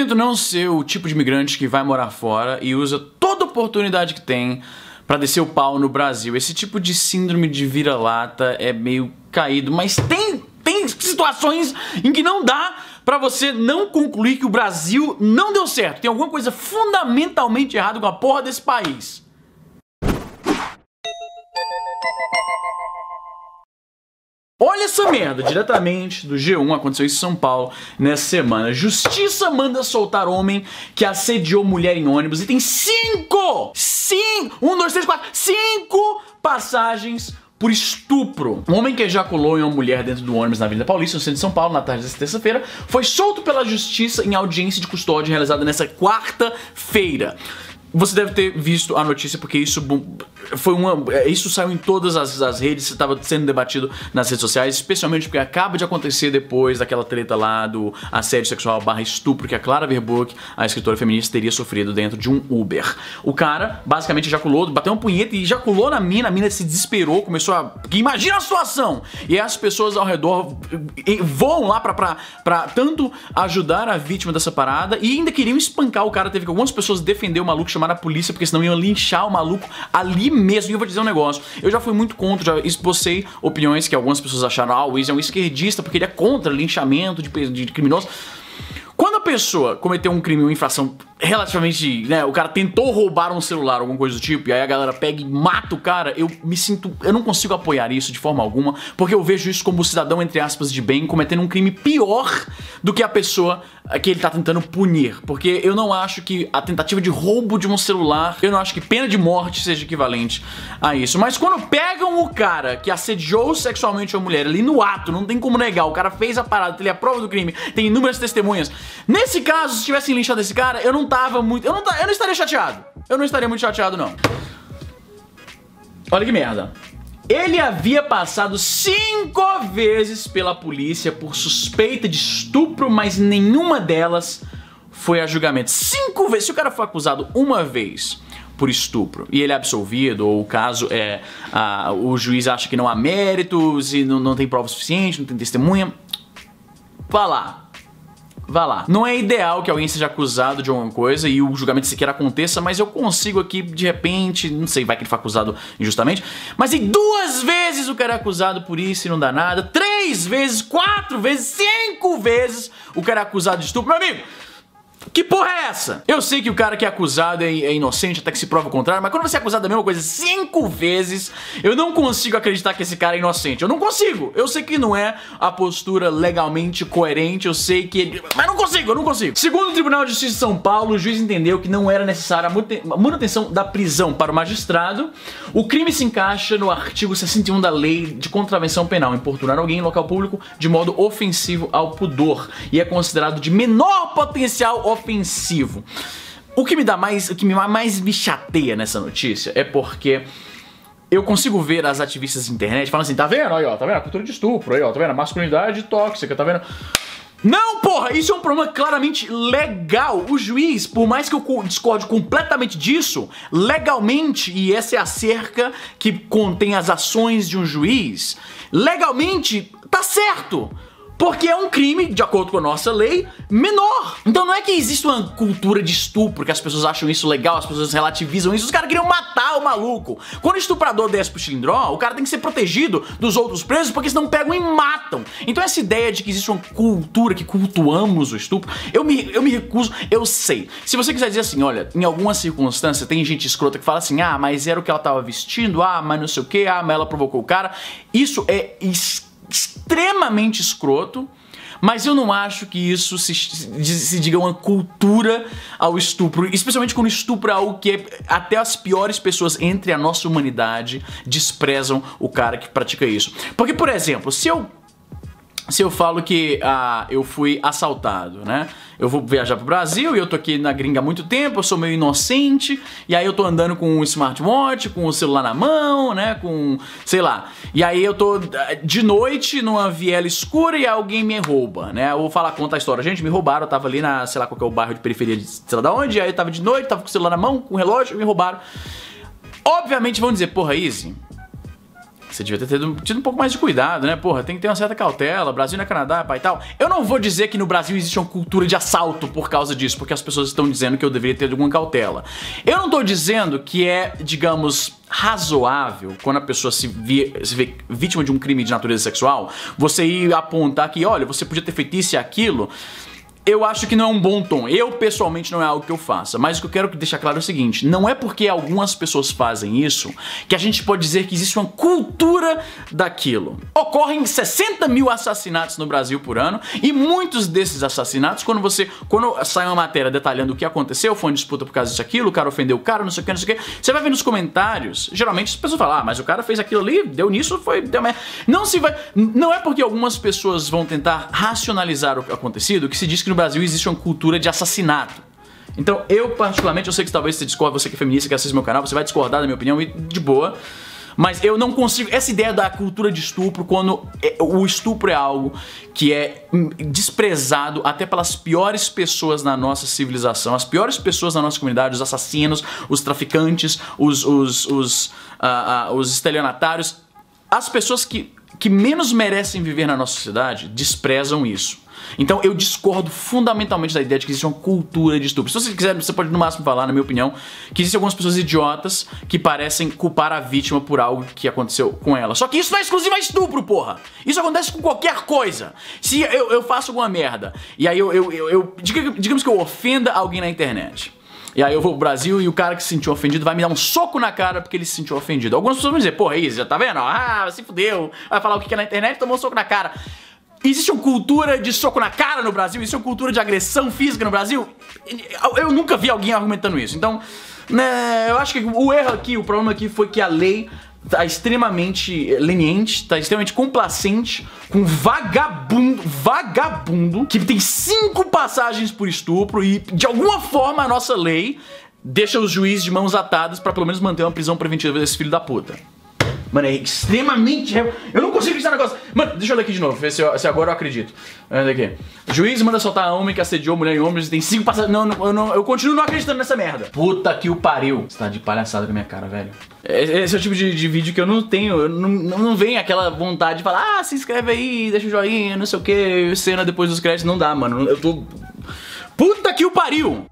tento não ser o tipo de imigrante que vai morar fora e usa toda oportunidade que tem pra descer o pau no Brasil. Esse tipo de síndrome de vira-lata é meio caído, mas tem situações em que não dá pra você não concluir que o Brasil não deu certo. Tem alguma coisa fundamentalmente errada com a porra desse país. Olha essa merda, diretamente do G1, aconteceu isso em São Paulo nessa semana. Justiça manda soltar homem que assediou mulher em ônibus e tem 5 passagens por estupro. Um homem que ejaculou em uma mulher dentro do ônibus na Avenida Paulista, no centro de São Paulo, na tarde desta terça-feira, foi solto pela justiça em audiência de custódia realizada nessa quarta-feira. Você deve ter visto a notícia porque isso saiu em todas as redes, estava sendo debatido nas redes sociais, especialmente porque acaba de acontecer depois daquela treta lá do assédio sexual / estupro que a Clara Verboek, a escritora feminista, teria sofrido dentro de um Uber. O cara basicamente ejaculou, bateu uma punheta e ejaculou na mina, a mina se desesperou, começou a... Imagina a situação! E as pessoas ao redor vão lá pra tanto ajudar a vítima dessa parada e ainda queriam espancar o cara. Teve que algumas pessoas defender o maluco, chamar a polícia, porque senão iam linchar o maluco ali mesmo. E eu vou dizer um negócio, eu já fui muito contra, já expostei opiniões que algumas pessoas acharam, o Wiz é um esquerdista porque ele é contra linchamento de criminosos. Quando a pessoa cometeu um crime, uma infração relativamente, né, o cara tentou roubar um celular, alguma coisa do tipo, e aí a galera pega e mata o cara, eu não consigo apoiar isso de forma alguma, porque eu vejo isso como cidadão, entre aspas, de bem, cometendo um crime pior do que a pessoa que ele tá tentando punir, porque eu não acho que a tentativa de roubo de um celular, eu não acho que pena de morte seja equivalente a isso. Mas quando pegam o cara que assediou sexualmente uma mulher ali no ato, não tem como negar, o cara fez a parada, ele é a prova do crime, tem inúmeras testemunhas. Nesse caso, se tivessem linchado esse cara, eu não estaria chateado. Eu não estaria muito chateado, não. Olha que merda. Ele havia passado 5 vezes pela polícia por suspeita de estupro, mas nenhuma delas foi a julgamento. 5 vezes. Se o cara for acusado uma vez por estupro e ele é absolvido, ou o caso é o juiz acha que não há méritos e não tem prova suficiente, não tem testemunha, vá lá. Vá lá. Não é ideal que alguém seja acusado de alguma coisa e o julgamento sequer aconteça, mas eu consigo aqui, de repente, não sei, vai que ele foi acusado injustamente, mas em 2 vezes o cara é acusado por isso e não dá nada, 3 vezes, 4 vezes, 5 vezes o cara é acusado de estupro. Meu amigo, que porra é essa? Eu sei que o cara que é acusado é inocente até que se prova o contrário, mas quando você é acusado da mesma coisa 5 vezes, eu não consigo acreditar que esse cara é inocente. Eu não consigo. Eu sei que não é a postura legalmente coerente, eu sei que ele... Mas eu não consigo. Segundo o Tribunal de Justiça de São Paulo, o juiz entendeu que não era necessária a manutenção da prisão para o magistrado. O crime se encaixa no artigo 61 da Lei de Contravenção Penal, importunar alguém em local público de modo ofensivo ao pudor, e é considerado de menor potencial ofensivo. O que mais me chateia nessa notícia é porque eu consigo ver as ativistas de internet falando assim, tá vendo? Aí, ó, tá vendo? A cultura de estupro, aí, ó, tá vendo? A masculinidade tóxica, tá vendo? Não, porra, isso é um problema claramente legal. O juiz, por mais que eu discorde completamente disso, legalmente, e essa é a cerca que contém as ações de um juiz, legalmente tá certo. Porque é um crime, de acordo com a nossa lei, menor. Então não é que existe uma cultura de estupro, que as pessoas acham isso legal, as pessoas relativizam isso, os caras queriam matar o maluco. Quando o estuprador desce pro xilindró, o cara tem que ser protegido dos outros presos, porque senão pegam e matam. Então essa ideia de que existe uma cultura que cultuamos o estupro, eu me recuso, eu sei. Se você quiser dizer assim, olha, em alguma circunstância tem gente escrota que fala assim, ah, mas era o que ela tava vestindo, ah, mas não sei o que, ah, mas ela provocou o cara. Isso é extremamente escroto, mas eu não acho que isso se diga uma cultura ao estupro, especialmente quando estupro é algo que até as piores pessoas entre a nossa humanidade desprezam o cara que pratica isso. Porque, por exemplo, se eu falo que eu fui assaltado, né? Eu vou viajar pro Brasil e eu tô aqui na gringa há muito tempo, eu sou meio inocente, e aí eu tô andando com um smartwatch, com o celular na mão, né? Com, sei lá. E aí eu tô de noite numa viela escura e alguém me rouba, né? Eu vou contar a história. Gente, me roubaram, eu tava ali na, sei lá, qual que é o bairro de periferia de sei lá da onde, e aí eu tava de noite, tava com o celular na mão, com o relógio, me roubaram. Obviamente vão dizer, porra, Easy, você devia ter tido um pouco mais de cuidado, né? Porra, tem que ter uma certa cautela. Brasil não é Canadá, pai e tal. Eu não vou dizer que no Brasil existe uma cultura de assalto por causa disso, porque as pessoas estão dizendo que eu deveria ter alguma cautela. Eu não tô dizendo que é, digamos, razoável, quando a pessoa se vê vítima de um crime de natureza sexual, você ir apontar que, olha, você podia ter feito isso e aquilo. Eu acho que não é um bom tom. Eu, pessoalmente, não é algo que eu faça. Mas o que eu quero deixar claro é o seguinte: não é porque algumas pessoas fazem isso que a gente pode dizer que existe uma cultura daquilo. Ocorrem 60 mil assassinatos no Brasil por ano, e muitos desses assassinatos, quando sai uma matéria detalhando o que aconteceu, foi uma disputa por causa disso aquilo, o cara ofendeu o cara, não sei o que, não sei o que, você vai ver nos comentários, geralmente as pessoas falam, ah, mas o cara fez aquilo ali, deu nisso, deu merda. Não é porque algumas pessoas vão tentar racionalizar o acontecido que se diz que no Brasil existe uma cultura de assassinato. Então eu particularmente, eu sei que talvez você discorde, você que é feminista, que assiste meu canal, você vai discordar da minha opinião e de boa, mas eu não consigo, essa ideia da cultura de estupro, quando o estupro é algo que é desprezado até pelas piores pessoas na nossa civilização, as piores pessoas na nossa comunidade, os assassinos, os traficantes, os estelionatários, as pessoas que menos merecem viver na nossa sociedade desprezam isso. Então eu discordo fundamentalmente da ideia de que existe uma cultura de estupro. Se você quiser, você pode no máximo falar, na minha opinião, que existem algumas pessoas idiotas que parecem culpar a vítima por algo que aconteceu com ela. Só que isso não é exclusivo a estupro, porra! Isso acontece com qualquer coisa. Se eu faço alguma merda, e aí digamos que eu ofenda alguém na internet. E aí eu vou pro Brasil e o cara que se sentiu ofendido vai me dar um soco na cara porque ele se sentiu ofendido. Algumas pessoas vão dizer, porra, isso, já tá vendo? Ah, se fudeu. Vai falar o que é na internet e tomou um soco na cara. Existe uma cultura de soco na cara no Brasil? Existe uma cultura de agressão física no Brasil? Eu nunca vi alguém argumentando isso. Então, né, eu acho que o erro aqui, o problema aqui foi que a lei tá extremamente leniente, tá extremamente complacente com vagabundo que tem 5 passagens por estupro e de alguma forma a nossa lei deixa os juízes de mãos atadas pra pelo menos manter uma prisão preventiva desse filho da puta. Mano, é extremamente... Eu não consigo acreditar no negócio. Mano, deixa eu ler aqui de novo, ver se agora eu acredito. Olha aqui. Juiz manda soltar homem que assediou mulher e homens e tem 5 passagens... Não, eu continuo não acreditando nessa merda. Puta que o pariu. Você tá de palhaçada com a minha cara, velho. Esse é o tipo de vídeo que eu não tenho. Eu não vem aquela vontade de falar, ah, se inscreve aí, deixa o joinha, não sei o que, cena depois dos créditos. Não dá, mano. Eu tô... Puta que o pariu.